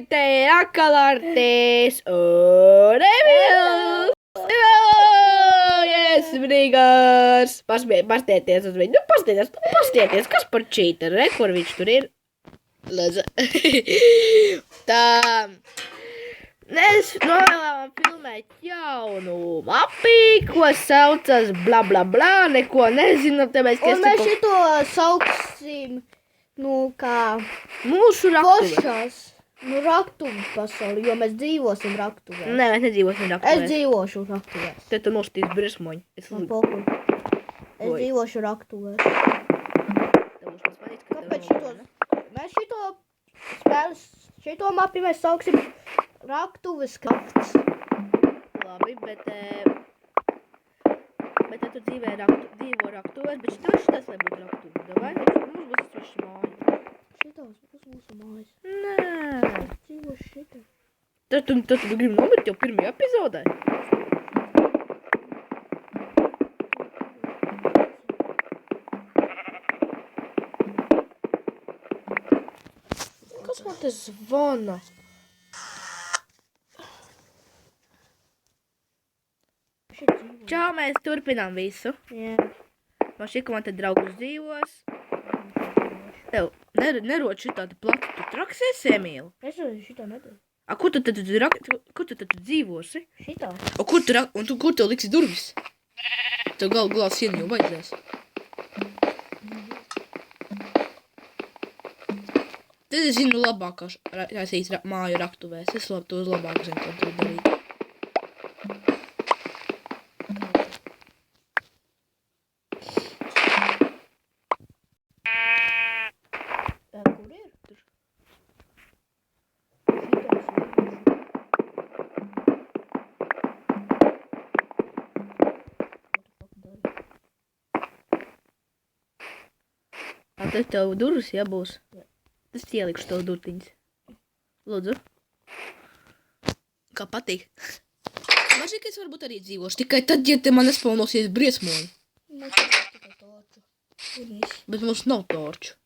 te atkal ar tēs un Emīls! Brigas! Pastieties uz viņu. Nu, pastieties, kas par čīteru, re, kur viņš tur ir. Lūdzu. Tā. Mēs novēlām filmēt jaunu mapi, ko saucas bla bla bla, neko nezinu, tāpēc, ka un mēs šito sauksim, kā mūsu raktuve. Košās. Raktuves pasauli, jo mēs dzīvosim raktuvēs. Nē, mēs nedzīvosim raktuvēs. Es dzīvošu raktuvēs. Te tu nostīs briesmoņi. Es dzīvošu raktuvēs. Kāpēc mēs šito mapi mēs sauksim raktuves krafts. Labi, bet tu dzīvo raktuvēs, bet šitas lai būtu raktuve. Davai, mums būs sveša māja. Šitos būs mūsu mājas. Nē. Es dzīvošu šitā. Tad tu gribi nomirt jau pirmajā epizodē? Kas man te zvana? Čau, mēs turpinām visu. Jā. Man šķiet, ka man te draugus dzīvos. Tev nerod šitādi plati, tu traksies, Emīl? Es šito nedaru. Kur tu tad dzīvosi? Šitā. Kur tev liksi durvis? Tev galā sienu jau vajadzēs. Tad es zinu labāk, kā taisīt māju raktuvēs. Es to labāk zinu, ko tur darīt. Kur ir? Tur. Tad tev durvis jābūs. Es ielikšu tev durtiņas. Lūdzu. Kā patīk? Mažīgi, ka es varbūt arī dzīvošu. Tikai tad, ja te man nespaunosies briesmoņi. Mēs tikai torču. Bet mums nav torču.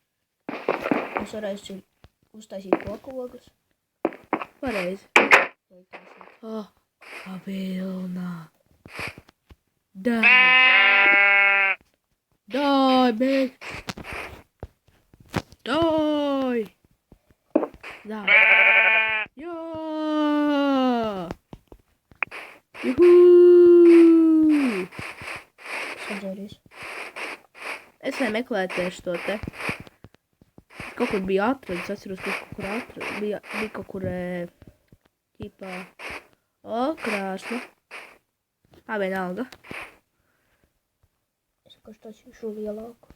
Mēs varēsim uztaisīt kokogas. Pareizi. Vilna. Dai, bēg. Dai. Jā. Juhū. Sadzēries. Es nemeklētiešu to te. Kaut kur bija atradis, atceros, bija kaut kur, ķipā, krāslu. Vienalga. Es vienkārši taisīšu lielāku.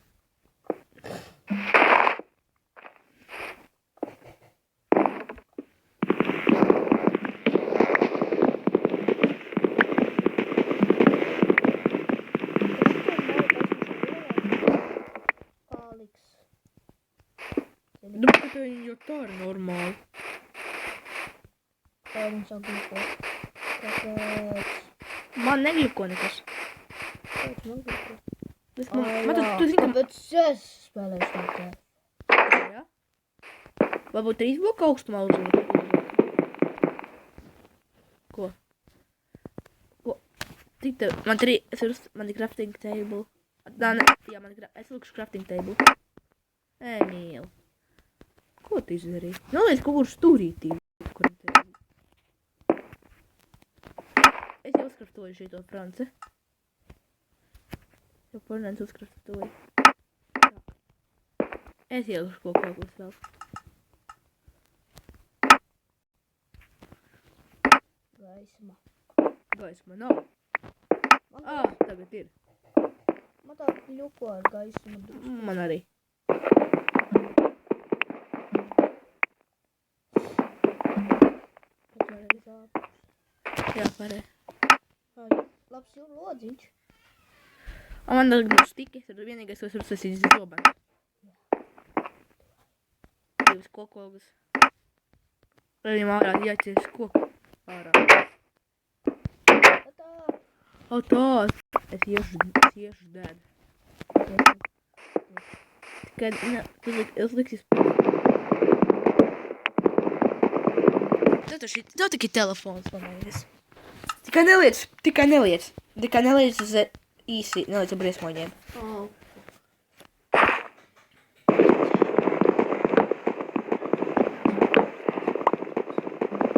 Nu, bet viņi jau tā ir normāli. Tā mums jau gliko. Kāpēc? Man negliko nekas. Kāpēc man gliko? Tu zini, Kāpēc es spēlēšu tā kā? Jā? Varbūt 3 bloku augstumā uzliek. Ko? Cik tev? Man ir crafting table. Jā, es lūkšu crafting table. Emīl. Ko tu izdarīji? Noliec kaut kur stūrītī. Es jau uzkraftoju šito France. Jau pornēns uzkraftoju. Es ielūšu kaut kākus vēl. Gaisma nav. Tagad ir. Man tā ļuko ar gaismu drusku. Man arī. Jā, parē. Labs jau lodziņš. Man nav stiki, tad vienīgais, ko es varu sasīt zobenu. 2 kokogas. Viņam ārā jāķers koku ārā. Tā. Es iešu dēdu. Tikai, es liksis. Tev tikai telefons pamēģis. Tikai neliec uz īsi, neliec uz briesmoņiem. Oh.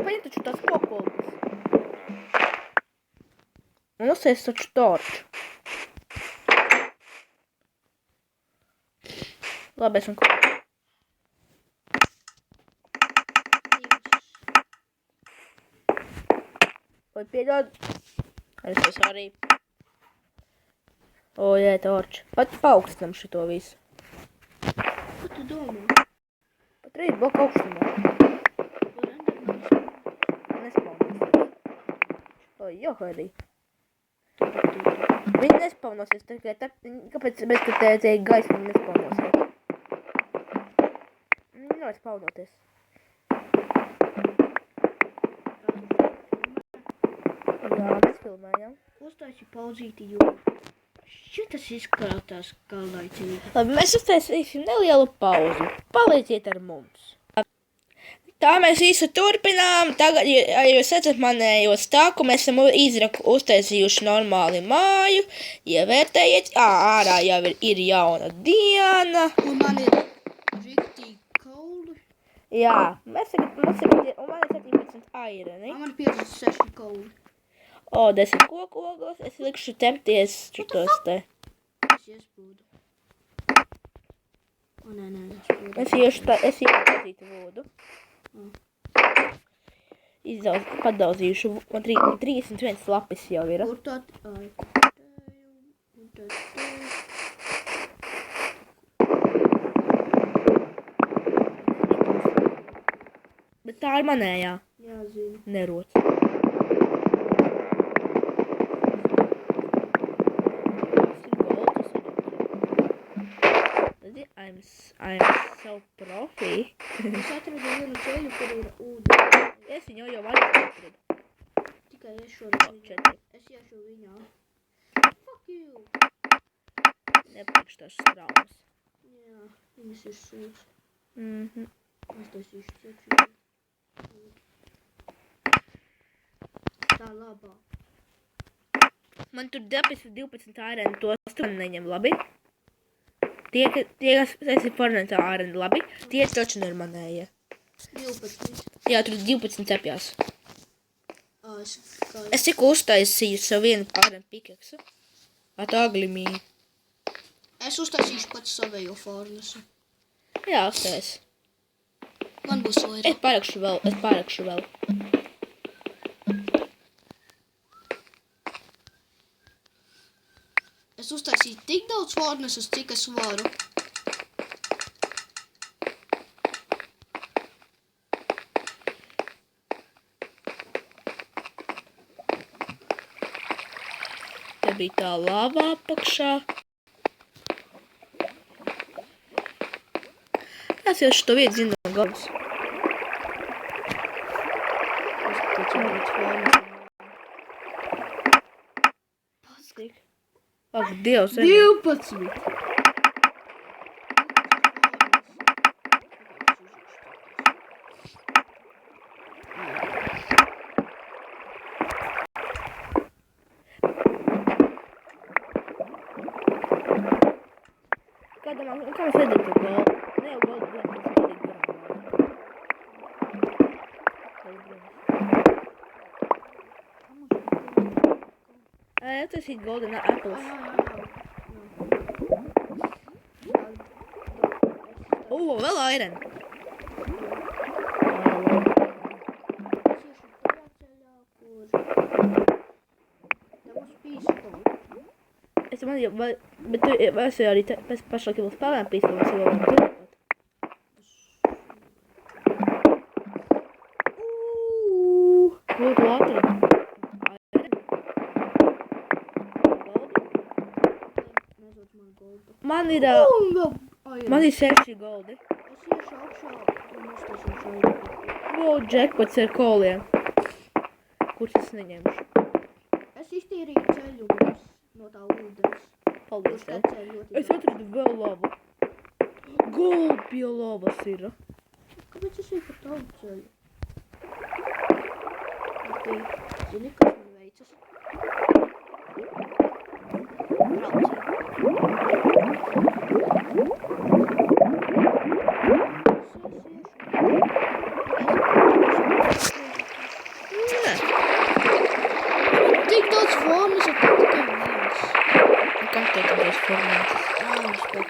Paņem taču tās kokoldas. Un uzsēs taču torču. Labi, esmu kaut. Vai pieļaut? Es esmu arī. O, jā, torču. Pat paaugstinam šito visu. Ko tu domā? Pat rīt bloku augstumā. Nespaunosies. O, jo, arī. Viņi nespaunosies, tikai kāpēc bez, ka te gaisma nespaunosies? Viņi nevar spaunoties. Jā, mēs filmējam. Uztaisi pauzīti, jo šitas izkrātās kā laicīgi. Labi, mēs uztaisīsim nelielu pauzi. Palieciet ar mums. Tā mēs visu turpinām. Tagad, ja jūs redzat manējos tāku, mēs esam uztaisījuši normāli māju. Ievērtējiet. Ārā jau ir jauna diena. Un man ir riktīgi kauli. Jā, mums ir 17 aireni. Man ir 56 kauli. O, 10 kokogos. Es likšu tempties šitos te. Es iespūdu. O, nē, nespūdu. Es iešu vodu. Padauzījuši. Man 31 lapis jau ir. Kur tā? Bet tā ir manējā. Jā, zinu. Neroc. I'm so profi. Es atradu vienu ceļu, kur ir ūdeni. Es viņu jau atradu. Tikai es šodien viņā. Es iešu viņā. Fuck you! Nepakš tās traumas. Jā, viņas ir sūds. Mhm. Es taisīšu citu. Tā labā. Man tur 12 ārēni tos tu man neņem, labi? Tie, kas esi fornētā ārēni, labi? Tie taču ir manējie. 12. Jā, tur 12 cepjās. Kā Es tikko uztaisīju savu vienu ārēnu pikeksu. At aglimī. es uztaisīšu pats savējo fornesu. Jā, uztais. Man būs vairāk. Es pārakšu vēl. Es uztaisīju tik daudz fornesus, cik es varu. Te bija tā lava apakšā. Es jau šo vietu zinu no galvas. Es taču būtu fornesu. Cik? Ak, Dievs. 12. Kā mēs redzam to galvu? Ne jau galvu, bet mēs redzam garām. Tas ir golden apples. Vēl iron. Es man jau, bet tu esi arī pēc pašlaik jau spēlēm pīstolis, jau varam pilot. Lūdzu, ātri. Man ir 6 goldi. Es iešu augšā un uztaisīšu augšā. Wow, jackpots ar koliem. Kurus es neņemšu? Es iztīrīju ceļu mums no tā ūdens. Paldies Uz tā tev. ceļu ļoti Es atradu vēl labu. Gold pie lavas ir. Kāpēc es eju pa tādu ceļu? Zini, kas man veicas? Nē. Tik daudz formas, un tad tikai viens. Un kā tev tas formāts? Es pēc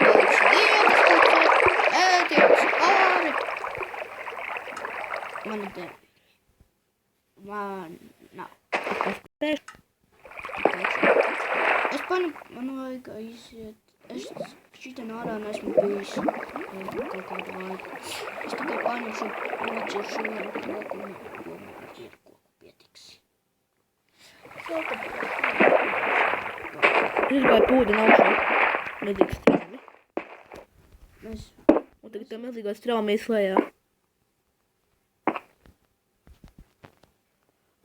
daudz lietas, kaut ēdienas, āri. Man ir 9. Man nav. Man vajag aiziet. Es šitien ārā neesmu bijis kaut kādu laiku. Es tikai paņemšu nociršu vienu koku un domāju, ar vienu koku pietiks. Es gāju pūdeni augšā. Milzīgs straumi. Mēs Un tagad tā milzīgā straumi ies lejā.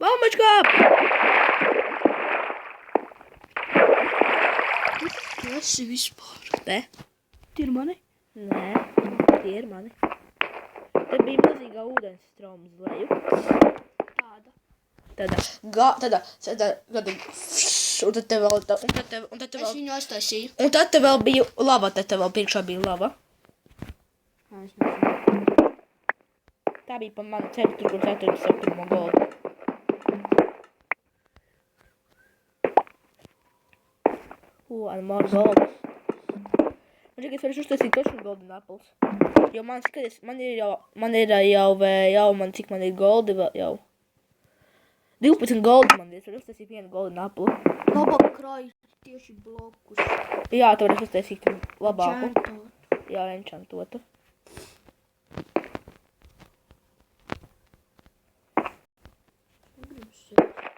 Baumačkā! kas ir vispār? Te? Tie ir mani? Nē, tie ir mani. Te bija milzīgā ūdens strauma uz leju. Tāda. Tādā, un tad te vēl, Es viņu aiztaisīju. un tad te vēl bija lava, te vēl priekšā bija lava. Es nezinu. Tā bija pa manu ceļu, tur, kur 47. goldu. And more gold. Man šķiet, es varu uztaisīt točnu golden apples. Jo man skaties, man ir jau, cik man ir goldi vēl jau. 12 goldi man ir, es varu uztaisīt vienu golden apple. Labāk krāj tieši blokus. Jā, tu vari uztaisīt labāku. Čentot. Jā, enchantotu. Negribu sēst.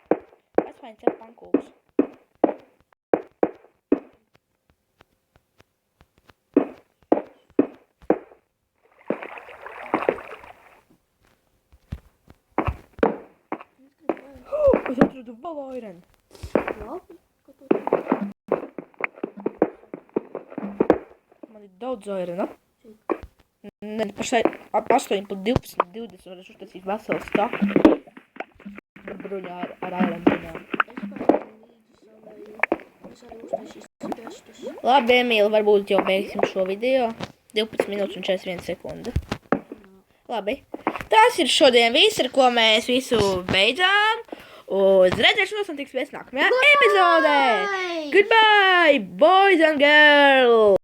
Es vainu cept pankūkus. Es atradu vēl iron. Labi, ka tu tā. Man ir daudz irona. Cik? Ne, pašai 8 plus 12, 20 var uztaisīt veselu staku. Bruņā ar iron bruņām. Es paņēmu līdzi savēju. Es arī uztaisīšu testus. Labi, Emīli, varbūt jau beigsim šo video. 12 minūtes un 41 sekunde. Labi. Tas ir šodien viss, ar ko mēs visu beidzām. Uz redzēšanos un tiksimies nākamajā epizodē. Goodbye, boys and girls!